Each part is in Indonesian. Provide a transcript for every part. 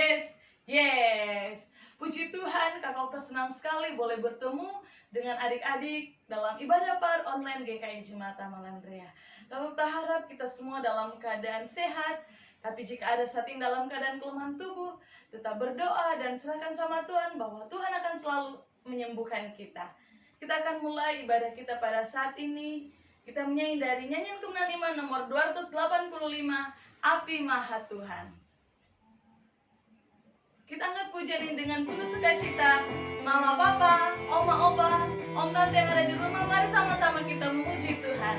Yes, yes. Puji Tuhan, Kakak Okta senang sekali boleh bertemu dengan adik-adik dalam ibadah par online GKI Jemata Malandrea. Kakak Okta harap kita semua dalam keadaan sehat, tapi jika ada saat ini dalam keadaan kelemahan tubuh, tetap berdoa dan serahkan sama Tuhan bahwa Tuhan akan selalu menyembuhkan kita. Kita akan mulai ibadah kita pada saat ini. Kita menyanyi dari nyanyian Kemenangan nomor 285, Api Maha Tuhan. Kita angkat pujian ini dengan penuh sukacita. Mama, papa, oma, opa, om, tante yang ada di rumah, mari sama-sama kita memuji Tuhan.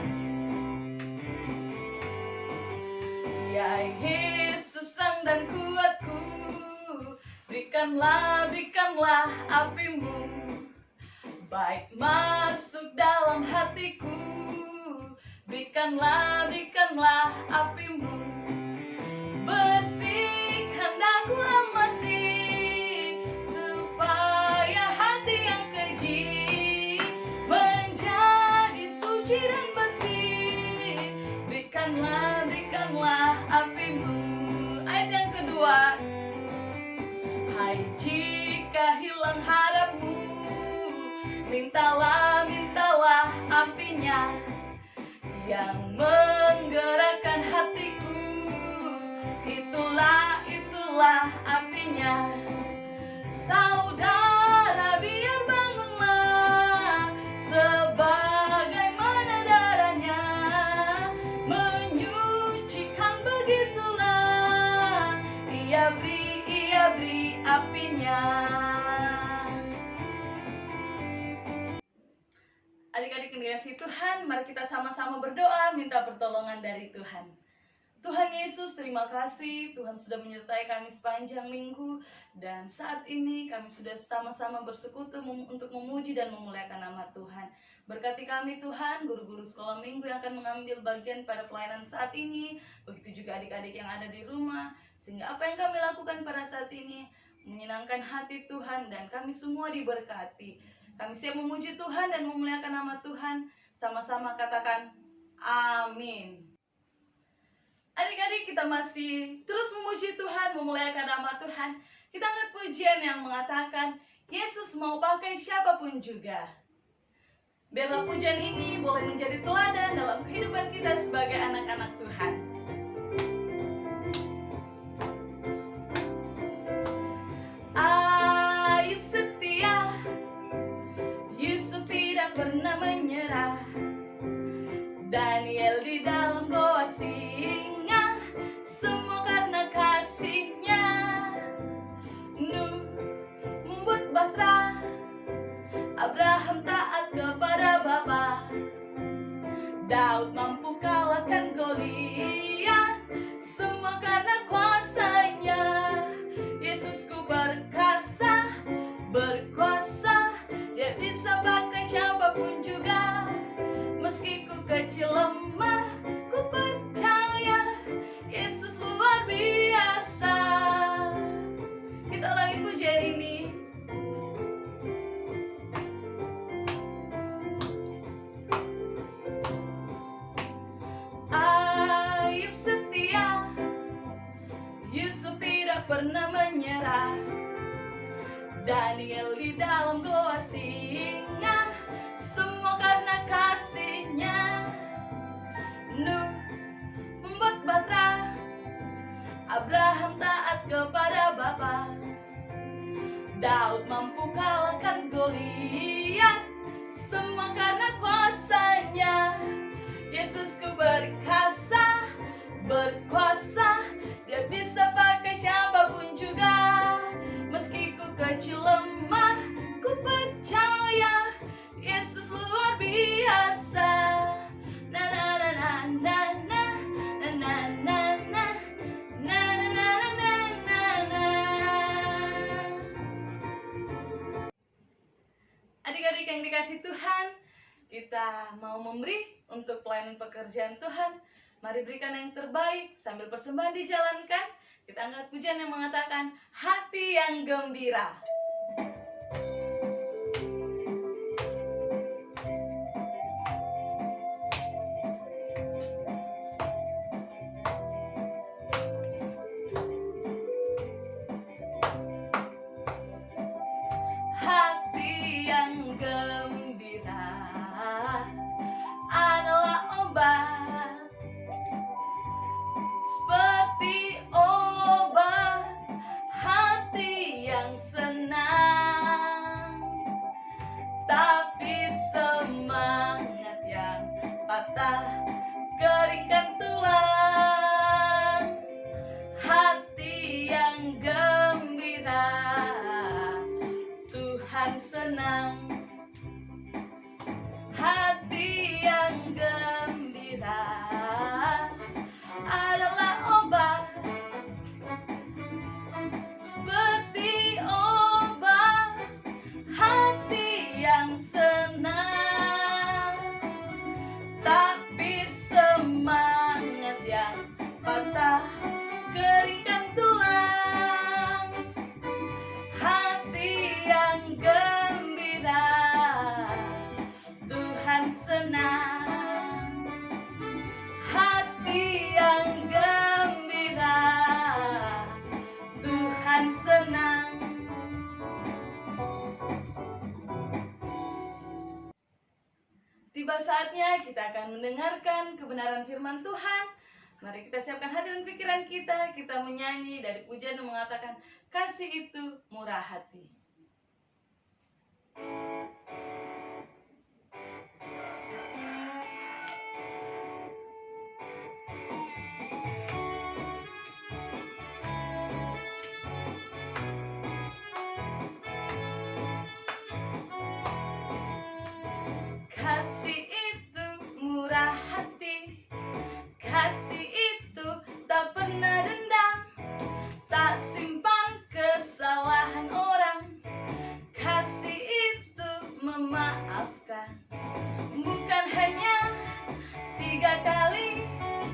Ya Yesus, terang dan kuatku, berikanlah apimu, baik masuk dalam hatiku. Berikanlah apimu, bersihkan daku masih, supaya hati yang keji menjadi suci dan bersih. Berikanlah apimu. Ayat yang kedua. Hai jika hilang harapmu, mintalah apinya yang menggerakkan hatiku. Itulah apinya. Saudara biar bangunlah, sebagaimana darahnya menyucikan, begitulah ia beri apinya. Adik-adik yang dikasihi Tuhan, mari kita sama-sama berdoa minta pertolongan dari Tuhan. Tuhan Yesus, terima kasih Tuhan sudah menyertai kami sepanjang minggu, dan saat ini kami sudah sama-sama bersekutu untuk memuji dan memuliakan nama Tuhan. Berkati kami Tuhan, guru-guru sekolah minggu yang akan mengambil bagian pada pelayanan saat ini, begitu juga adik-adik yang ada di rumah, sehingga apa yang kami lakukan pada saat ini menyenangkan hati Tuhan dan kami semua diberkati. Kami siap memuji Tuhan dan memuliakan nama Tuhan. Sama-sama katakan amin. Adik-adik, kita masih terus memuji Tuhan, memuliakan nama Tuhan. Kita angkat pujian yang mengatakan Yesus mau pakai siapapun juga. Biarlah pujian ini boleh menjadi teladan dalam kehidupan kita sebagai anak-anak Tuhan. Ayub setia, Yusuf tidak pernah menyerah, Daniel di dalam goa singa, semua karena kasihnya. Nuh membuat bahtera, Abraham taat kepada Bapa, Daud mampu kalahkan Goliat, semua karena kuasanya. Yesusku berkuasa, Dia bisa pakai siapapun juga. Meski ku kecil lemah, ku percaya Yesus luar biasa. Kita lagi pujian ini. Ayub setia, Yusuf tidak pernah menyerah, Daniel di dalam goa singa, semua karena kasihnya. Nuh membuat bahtera, Abraham taat kepada Bapa, Daud mampu kalahkan Goliat, semua karena kuasanya. Yesusku berkuasa, Dia bisa pakai siapapun juga. Meski ku kecil lemah, ku percaya Yesus luar biasa. Na na na na na na na na na na na na na na. Adik-adik yang dikasih Tuhan, kita mau memberi untuk pelayanan pekerjaan Tuhan. Mari berikan yang terbaik sambil persembahan dijalankan. Kita angkat pujian yang mengatakan hati yang gembira. Tuhan senang. Hati yang gembira adalah obat, seperti obat. Hati yang senang, tapi semangat yang patah keringkan tulang. Hati yang gembira, Tuhan senang. Hati yang gembira, Tuhan senang. Tiba saatnya kita akan mendengarkan kebenaran firman Tuhan. Mari kita siapkan hati dan pikiran kita. Kita menyanyi dari pujian yang mengatakan, kasih itu murah hati. Kasih itu murah hati, kasih itu tak pernah dendam, tak simpan kesalahan orang. Kasih itu memaafkan, bukan hanya 3 kali,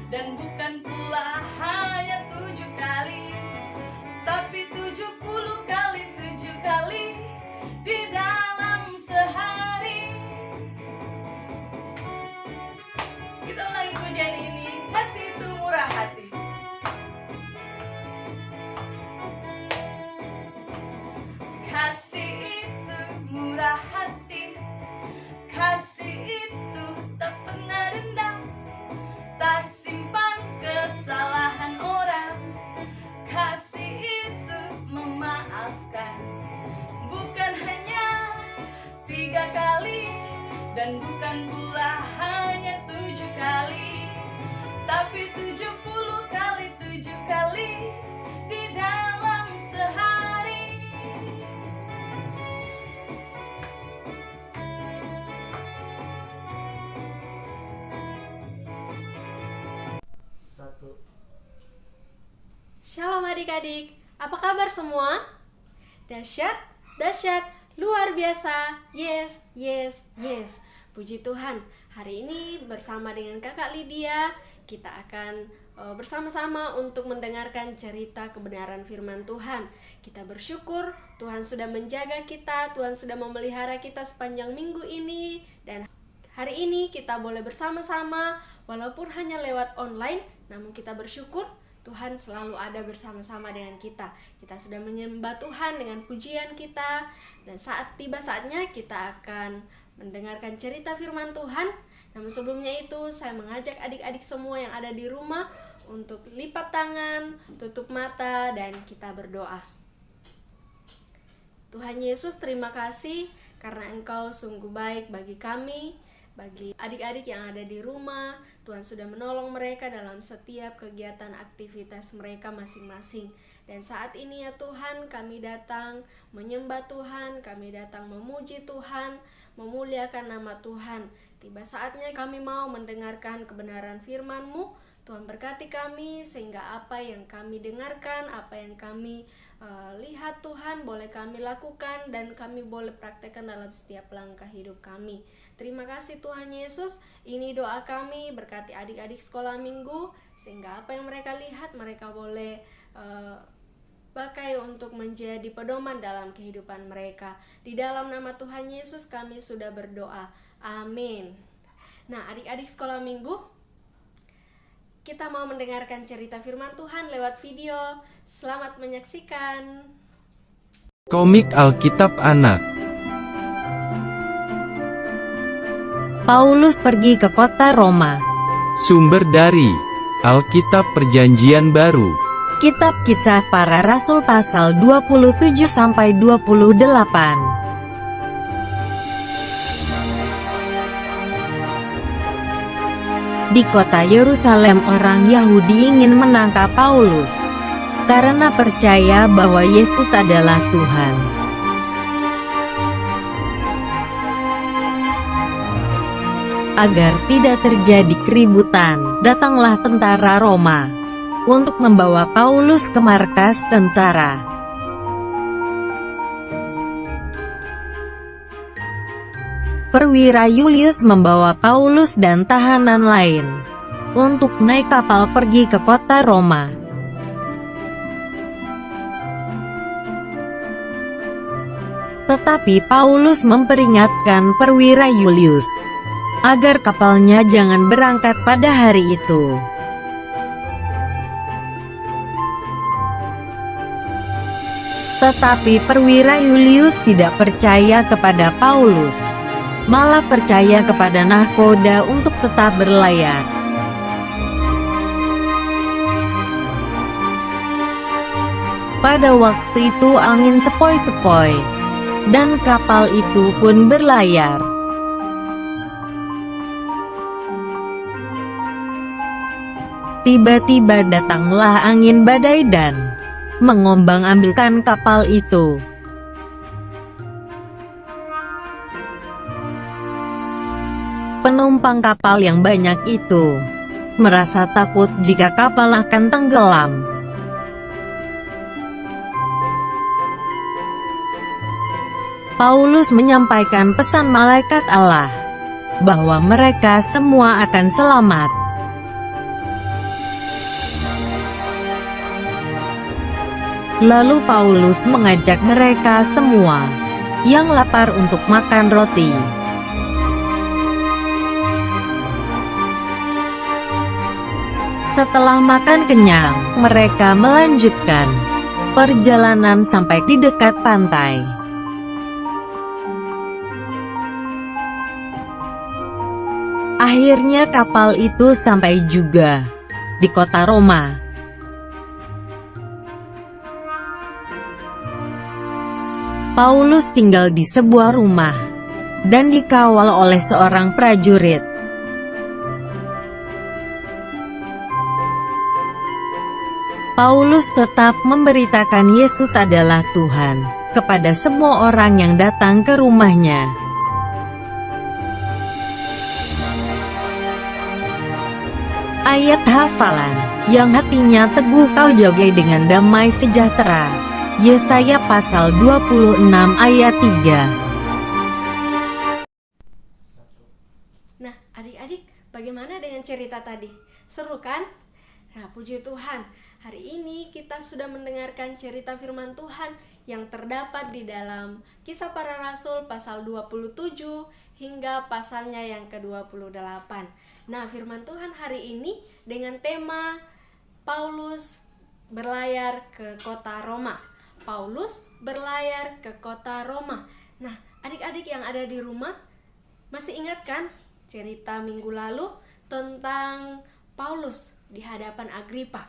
dan bukan pula hanya 7 kali, tapi 70 kali 7 kali di dalam sehari. Kita ulangi pujian ini, kasih itu murah hati. Kasih itu murah hati, kasih itu tak pernah dendam, tak simpan kesalahan orang. Kasih itu memaafkan, bukan hanya 3 kali, dan bukan pula hanya 7 kali, tapi 70 kali 7 kali di dalam sehari. Shalom adik-adik, apa kabar semua? Dahsyat, dahsyat, luar biasa, yes, yes, yes. Puji Tuhan, hari ini bersama dengan kakak Lydia, kita akan bersama-sama untuk mendengarkan cerita kebenaran firman Tuhan. Kita bersyukur Tuhan sudah menjaga kita, Tuhan sudah memelihara kita sepanjang minggu ini. Dan hari ini kita boleh bersama-sama, walaupun hanya lewat online, namun kita bersyukur Tuhan selalu ada bersama-sama dengan kita. Kita sudah menyembah Tuhan dengan pujian kita. Dan tiba saatnya kita akan mendengarkan cerita firman Tuhan. Namun sebelumnya itu saya mengajak adik-adik semua yang ada di rumah untuk lipat tangan, tutup mata, dan kita berdoa. Tuhan Yesus, terima kasih karena Engkau sungguh baik bagi kami, bagi adik-adik yang ada di rumah. Tuhan sudah menolong mereka dalam setiap kegiatan aktivitas mereka masing-masing. Dan saat ini ya Tuhan, kami datang menyembah Tuhan, kami datang memuji Tuhan, memuliakan nama Tuhan. Tiba saatnya kami mau mendengarkan kebenaran firman-Mu. Tuhan berkati kami sehingga apa yang kami dengarkan, apa yang kami lihat Tuhan boleh kami lakukan dan kami boleh praktekkan dalam setiap langkah hidup kami. Terima kasih Tuhan Yesus. Ini doa kami, berkati adik-adik sekolah minggu sehingga apa yang mereka lihat mereka boleh pakai untuk menjadi pedoman dalam kehidupan mereka. Di dalam nama Tuhan Yesus kami sudah berdoa. Amin. Nah, adik-adik sekolah minggu, kita mau mendengarkan cerita firman Tuhan lewat video. Selamat menyaksikan. Komik Alkitab Anak. Paulus pergi ke kota Roma. Sumber dari Alkitab Perjanjian Baru. Kitab Kisah Para Rasul pasal 27-28. Di kota Yerusalem orang Yahudi ingin menangkap Paulus karena percaya bahwa Yesus adalah Tuhan. Agar tidak terjadi keributan, datanglah tentara Roma untuk membawa Paulus ke markas tentara. Perwira Julius membawa Paulus dan tahanan lain untuk naik kapal pergi ke kota Roma. Tetapi Paulus memperingatkan perwira Julius agar kapalnya jangan berangkat pada hari itu. Tetapi perwira Julius tidak percaya kepada Paulus, malah percaya kepada nahkoda untuk tetap berlayar. Pada waktu itu angin sepoi-sepoi, dan kapal itu pun berlayar. Tiba-tiba datanglah angin badai dan mengombang-ambingkan kapal itu. Penumpang kapal yang banyak itu merasa takut jika kapal akan tenggelam. Paulus menyampaikan pesan malaikat Allah bahwa mereka semua akan selamat. Lalu Paulus mengajak mereka semua yang lapar untuk makan roti. Setelah makan kenyang, mereka melanjutkan perjalanan sampai di dekat pantai. Akhirnya kapal itu sampai juga di kota Roma. Paulus tinggal di sebuah rumah dan dikawal oleh seorang prajurit. Paulus tetap memberitakan Yesus adalah Tuhan kepada semua orang yang datang ke rumahnya. Ayat hafalan, yang hatinya teguh kau jaga dengan damai sejahtera. Yesaya pasal 26 ayat 3. Nah, adik-adik, bagaimana dengan cerita tadi? Seru kan? Nah, puji Tuhan, hari ini kita sudah mendengarkan cerita firman Tuhan yang terdapat di dalam Kisah Para Rasul pasal 27 hingga pasalnya yang ke-28. Nah, firman Tuhan hari ini dengan tema Paulus berlayar ke kota Roma. Paulus berlayar ke kota Roma. Nah, adik-adik yang ada di rumah, masih ingat kan cerita minggu lalu tentang Paulus di hadapan Agripa?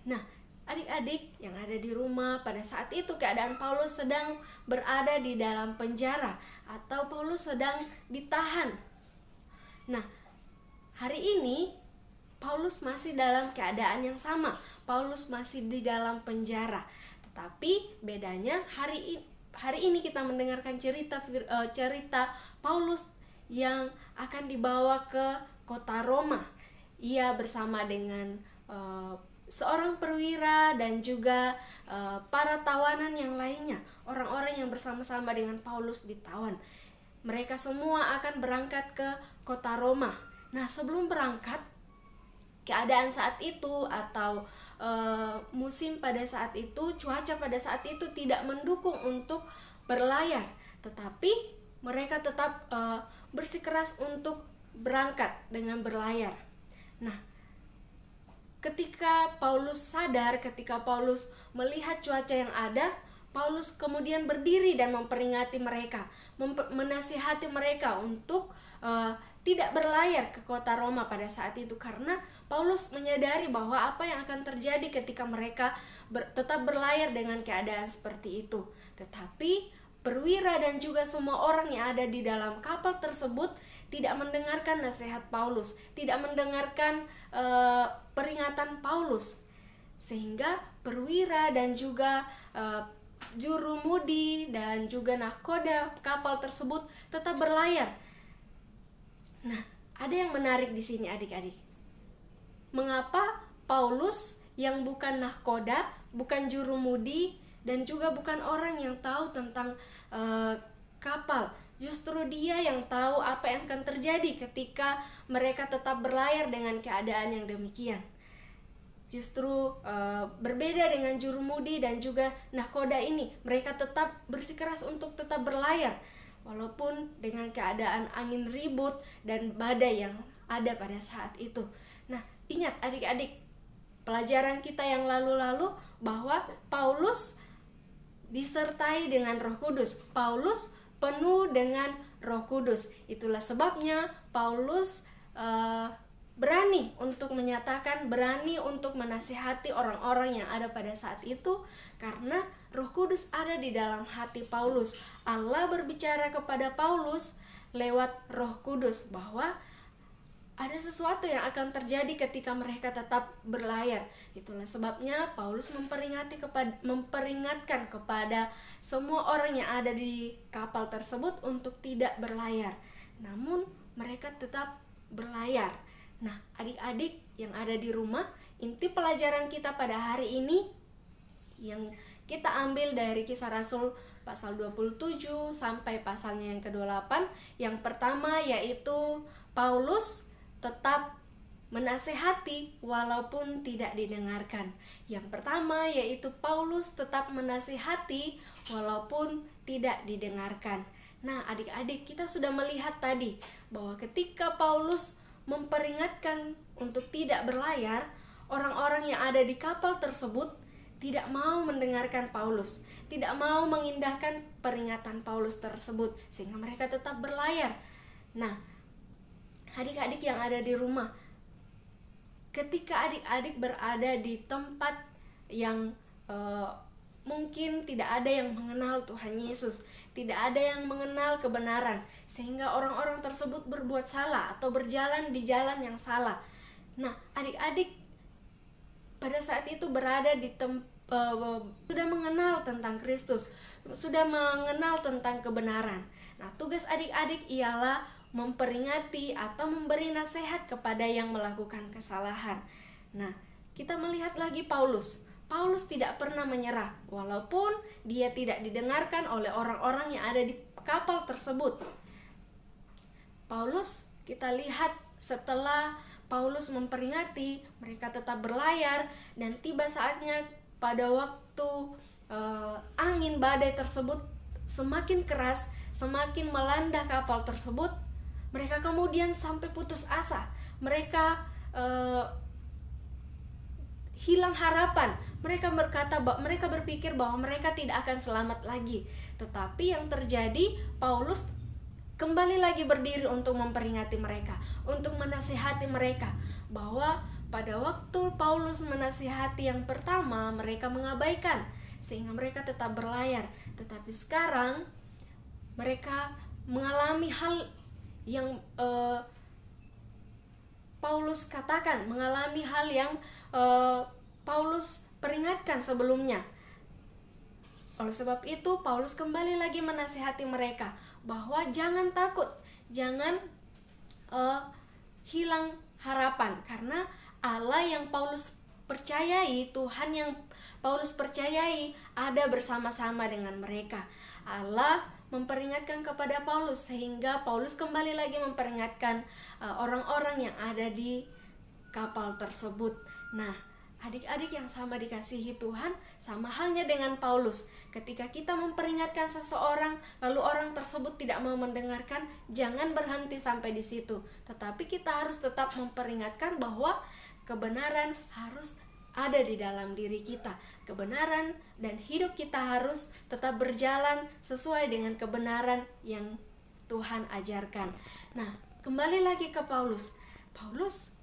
Nah, adik-adik yang ada di rumah, pada saat itu keadaan Paulus sedang berada di dalam penjara atau Paulus sedang ditahan. Nah, hari ini Paulus masih dalam keadaan yang sama. Paulus masih di dalam penjara. Tetapi bedanya hari ini kita mendengarkan cerita Paulus yang akan dibawa ke kota Roma. Ia bersama dengan seorang perwira dan juga para tawanan yang lainnya, orang-orang yang bersama-sama dengan Paulus ditawan. Mereka semua akan berangkat ke kota Roma. Nah, sebelum berangkat, keadaan saat itu atau musim pada saat itu, cuaca pada saat itu tidak mendukung untuk berlayar, tetapi mereka tetap bersikeras untuk berangkat dengan berlayar. Nah, ketika Paulus sadar, ketika Paulus melihat cuaca yang ada, Paulus kemudian berdiri dan memperingati mereka, menasihati mereka untuk tidak berlayar ke kota Roma pada saat itu, karena Paulus menyadari bahwa apa yang akan terjadi ketika mereka tetap berlayar dengan keadaan seperti itu. Tetapi perwira dan juga semua orang yang ada di dalam kapal tersebut tidak mendengarkan nasihat Paulus, tidak mendengarkan peringatan Paulus, sehingga perwira dan juga jurumudi dan juga nahkoda kapal tersebut tetap berlayar. Nah, ada yang menarik di sini adik-adik. Mengapa Paulus yang bukan nahkoda, bukan jurumudi, dan juga bukan orang yang tahu tentang kapal, justru dia yang tahu apa yang akan terjadi ketika mereka tetap berlayar dengan keadaan yang demikian. Justru berbeda dengan jurumudi dan juga nahkoda ini, mereka tetap bersikeras untuk tetap berlayar walaupun dengan keadaan angin ribut dan badai yang ada pada saat itu. Nah, ingat adik-adik, pelajaran kita yang lalu-lalu bahwa Paulus disertai dengan Roh Kudus. Paulus penuh dengan Roh Kudus. Itulah sebabnya Paulus berani untuk menyatakan, berani untuk menasihati orang-orang yang ada pada saat itu, karena Roh Kudus ada di dalam hati Paulus. Allah berbicara kepada Paulus lewat Roh Kudus bahwa ada sesuatu yang akan terjadi ketika mereka tetap berlayar. Itulah sebabnya Paulus memperingatkan kepada semua orang yang ada di kapal tersebut untuk tidak berlayar. Namun mereka tetap berlayar. Nah, adik-adik yang ada di rumah, inti pelajaran kita pada hari ini yang kita ambil dari Kisah Rasul pasal 27 sampai pasalnya yang ke-28. Yang pertama yaitu Paulus tetap menasehati walaupun tidak didengarkan. Yang pertama yaitu Paulus tetap menasehati walaupun tidak didengarkan. Nah, adik-adik, kita sudah melihat tadi bahwa ketika Paulus memperingatkan untuk tidak berlayar, orang-orang yang ada di kapal tersebut tidak mau mendengarkan Paulus, tidak mau mengindahkan peringatan Paulus tersebut, sehingga mereka tetap berlayar. Nah, adik-adik yang ada di rumah, ketika adik-adik berada di tempat yang mungkin tidak ada yang mengenal Tuhan Yesus, tidak ada yang mengenal kebenaran, sehingga orang-orang tersebut berbuat salah atau berjalan di jalan yang salah. Nah, adik-adik pada saat itu berada di sudah mengenal tentang Kristus, sudah mengenal tentang kebenaran. Nah, tugas adik-adik ialah memperingati atau memberi nasihat kepada yang melakukan kesalahan. Nah, kita melihat lagi Paulus. Paulus tidak pernah menyerah walaupun dia tidak didengarkan oleh orang-orang yang ada di kapal tersebut. Paulus, kita lihat setelah Paulus memperingati, mereka tetap berlayar, dan tiba saatnya pada waktu angin badai tersebut semakin keras, semakin melanda kapal tersebut, mereka kemudian sampai putus asa. Mereka hilang harapan. Mereka berpikir bahwa mereka tidak akan selamat lagi. Tetapi yang terjadi, Paulus kembali lagi berdiri untuk memperingati mereka, untuk menasihati mereka, bahwa pada waktu Paulus menasihati yang pertama, mereka mengabaikan sehingga mereka tetap berlayar. Tetapi sekarang mereka mengalami hal yang Paulus katakan, mengalami hal yang Paulus peringatkan sebelumnya. Oleh sebab itu, Paulus kembali lagi menasihati mereka bahwa jangan takut, jangan hilang harapan, karena Allah yang Paulus percayai, Tuhan yang Paulus percayai ada bersama-sama dengan mereka. Allah memperingatkan kepada Paulus sehingga Paulus kembali lagi memperingatkan orang-orang yang ada di kapal tersebut. Nah, adik-adik yang sama dikasihi Tuhan, sama halnya dengan Paulus. Ketika kita memperingatkan seseorang, lalu orang tersebut tidak mau mendengarkan, jangan berhenti sampai di situ. Tetapi kita harus tetap memperingatkan bahwa kebenaran harus ada di dalam diri kita. Kebenaran dan hidup kita harus tetap berjalan sesuai dengan kebenaran yang Tuhan ajarkan. Nah, kembali lagi ke Paulus. Paulus,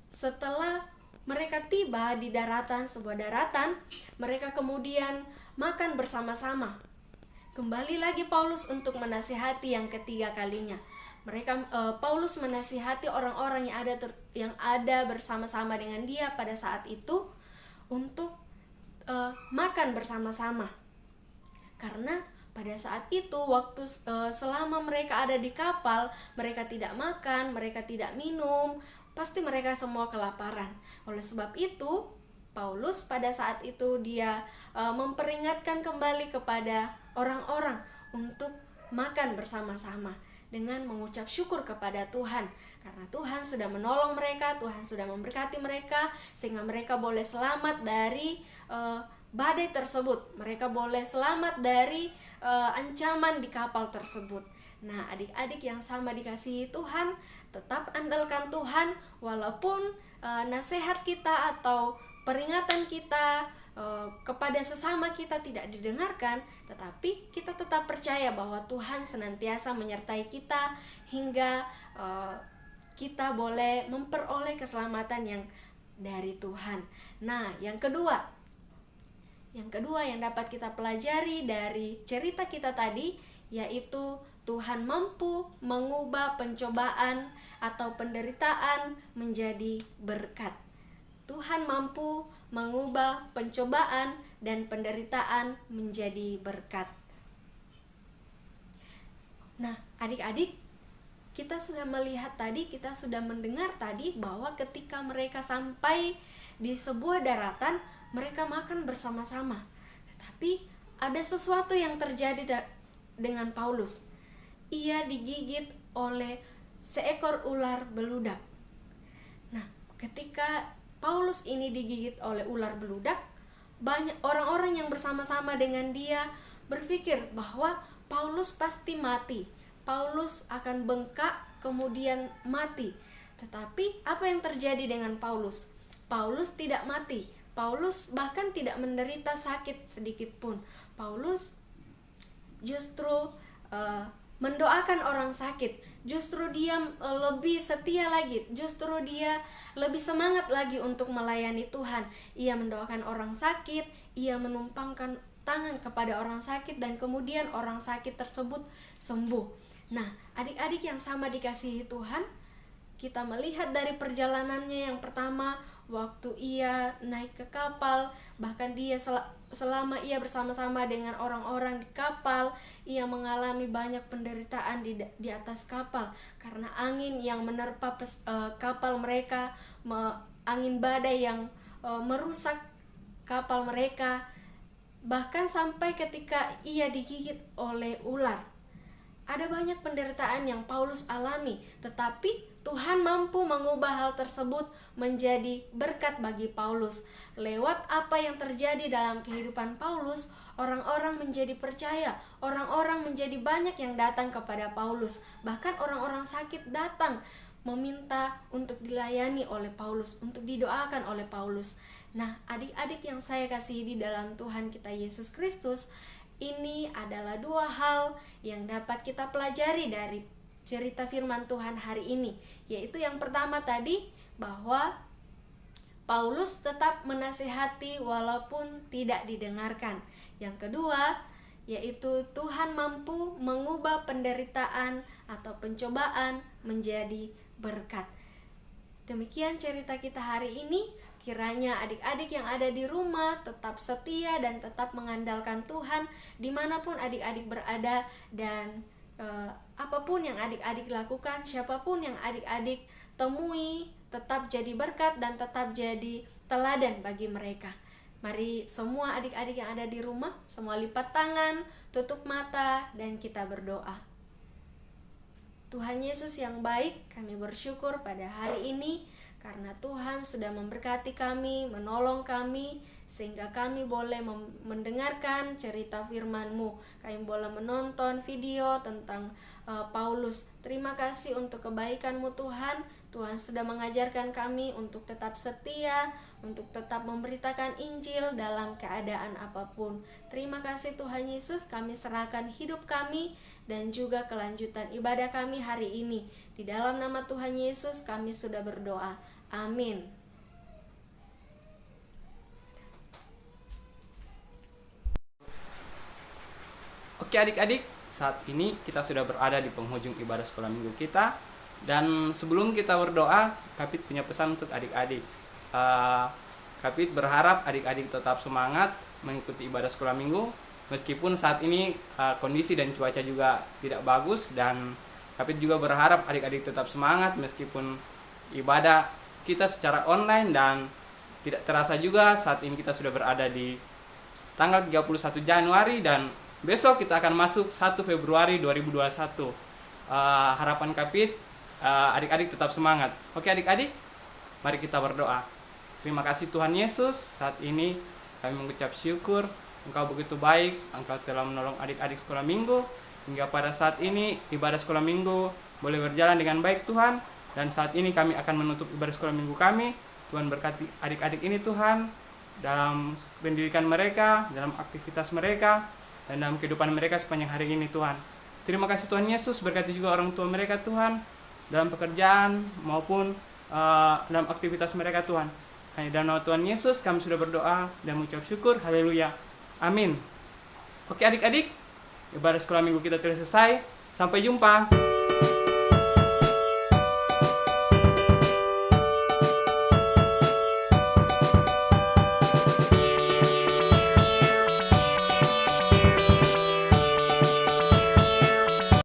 setelah mereka tiba di daratan, sebuah daratan, mereka kemudian makan bersama-sama. Kembali lagi Paulus untuk menasihati yang ketiga kalinya. Paulus menasihati orang-orang yang ada bersama-sama dengan dia pada saat itu untuk makan bersama-sama. Karena pada saat itu waktu selama mereka ada di kapal, mereka tidak makan, mereka tidak minum, pasti mereka semua kelaparan. Oleh sebab itu, Paulus pada saat itu dia memperingatkan kembali kepada orang-orang untuk makan bersama-sama dengan mengucap syukur kepada Tuhan, karena Tuhan sudah menolong mereka, Tuhan sudah memberkati mereka sehingga mereka boleh selamat dari badai tersebut, mereka boleh selamat dari ancaman di kapal tersebut. Nah, adik-adik yang sama dikasihi Tuhan, tetap andalkan Tuhan walaupun nasihat kita atau peringatan kita kepada sesama kita tidak didengarkan, tetapi kita tetap percaya bahwa Tuhan senantiasa menyertai kita hingga kita boleh memperoleh keselamatan yang dari Tuhan. Nah, yang kedua yang dapat kita pelajari dari cerita kita tadi, yaitu Tuhan mampu mengubah pencobaan atau penderitaan menjadi berkat. Tuhan mampu mengubah pencobaan dan penderitaan menjadi berkat. Nah, adik-adik, kita sudah melihat tadi, kita sudah mendengar tadi bahwa ketika mereka sampai di sebuah daratan, mereka makan bersama-sama. Tetapi ada sesuatu yang terjadi dengan Paulus. Ia digigit oleh seekor ular beludak. Nah, ketika Paulus ini digigit oleh ular beludak, banyak orang-orang yang bersama-sama dengan dia berpikir bahwa Paulus pasti mati. Paulus akan bengkak kemudian mati. Tetapi apa yang terjadi dengan Paulus? Paulus tidak mati. Paulus bahkan tidak menderita sakit sedikit pun. Paulus justru mendoakan orang sakit. Justru dia lebih setia lagi, justru dia lebih semangat lagi untuk melayani Tuhan. Ia mendoakan orang sakit, ia menumpangkan tangan kepada orang sakit, dan kemudian orang sakit tersebut sembuh. Nah, adik-adik yang sama dikasihi Tuhan, kita melihat dari perjalanannya yang pertama, waktu ia naik ke kapal, bahkan dia selama ia bersama-sama dengan orang-orang di kapal, ia mengalami banyak penderitaan di atas kapal karena angin yang menerpa kapal mereka, angin badai yang merusak kapal mereka, bahkan sampai ketika ia digigit oleh ular. Ada banyak penderitaan yang Paulus alami, tetapi Tuhan mampu mengubah hal tersebut menjadi berkat bagi Paulus. Lewat apa yang terjadi dalam kehidupan Paulus, orang-orang menjadi percaya, orang-orang menjadi banyak yang datang kepada Paulus. Bahkan orang-orang sakit datang meminta untuk dilayani oleh Paulus, untuk didoakan oleh Paulus. Nah, adik-adik yang saya kasihi di dalam Tuhan kita Yesus Kristus, ini adalah dua hal yang dapat kita pelajari dari cerita firman Tuhan hari ini, yaitu yang pertama tadi, bahwa Paulus tetap menasihati walaupun tidak didengarkan. Yang kedua, yaitu Tuhan mampu mengubah penderitaan atau pencobaan menjadi berkat. Demikian cerita kita hari ini. Kiranya adik-adik yang ada di rumah tetap setia dan tetap mengandalkan Tuhan dimanapun adik-adik berada, dan apapun yang adik-adik lakukan, siapapun yang adik-adik temui, tetap jadi berkat dan tetap jadi teladan bagi mereka. Mari semua adik-adik yang ada di rumah, semua lipat tangan, tutup mata, dan kita berdoa. Tuhan Yesus yang baik, kami bersyukur pada hari ini karena Tuhan sudah memberkati kami, menolong kami, sehingga kami boleh mendengarkan cerita firman-Mu. Kami boleh menonton video tentang Paulus. Terima kasih untuk kebaikan-Mu Tuhan. Tuhan sudah mengajarkan kami untuk tetap setia, untuk tetap memberitakan Injil dalam keadaan apapun. Terima kasih Tuhan Yesus, kami serahkan hidup kami dan juga kelanjutan ibadah kami hari ini. Di dalam nama Tuhan Yesus kami sudah berdoa. Amin. Oke adik-adik, saat ini kita sudah berada di penghujung ibadah sekolah minggu kita. Dan sebelum kita berdoa, Kapit punya pesan untuk adik-adik. Kapit berharap adik-adik tetap semangat mengikuti ibadah sekolah minggu. Meskipun saat ini kondisi dan cuaca juga tidak bagus, dan Kapit juga berharap adik-adik tetap semangat meskipun ibadah kita secara online, dan tidak terasa juga saat ini kita sudah berada di tanggal 31 Januari dan besok kita akan masuk 1 Februari 2021. Harapan Kapit, adik-adik tetap semangat. Oke adik-adik, mari kita berdoa. Terima kasih Tuhan Yesus, saat ini kami mengucap syukur, Engkau begitu baik, Engkau telah menolong adik-adik sekolah minggu, hingga pada saat ini ibadah sekolah minggu boleh berjalan dengan baik Tuhan, dan saat ini kami akan menutup ibadah sekolah minggu kami. Tuhan berkati adik-adik ini Tuhan, dalam pendidikan mereka, dalam aktivitas mereka, dan dalam kehidupan mereka sepanjang hari ini Tuhan. Terima kasih Tuhan Yesus, berkati juga orang tua mereka Tuhan, dalam pekerjaan maupun dalam aktivitas mereka Tuhan. Hanya dalam nama Tuhan Yesus kami sudah berdoa dan mengucap syukur. Haleluya. Amin. Oke adik-adik, ibadah sekolah minggu kita telah selesai. Sampai jumpa.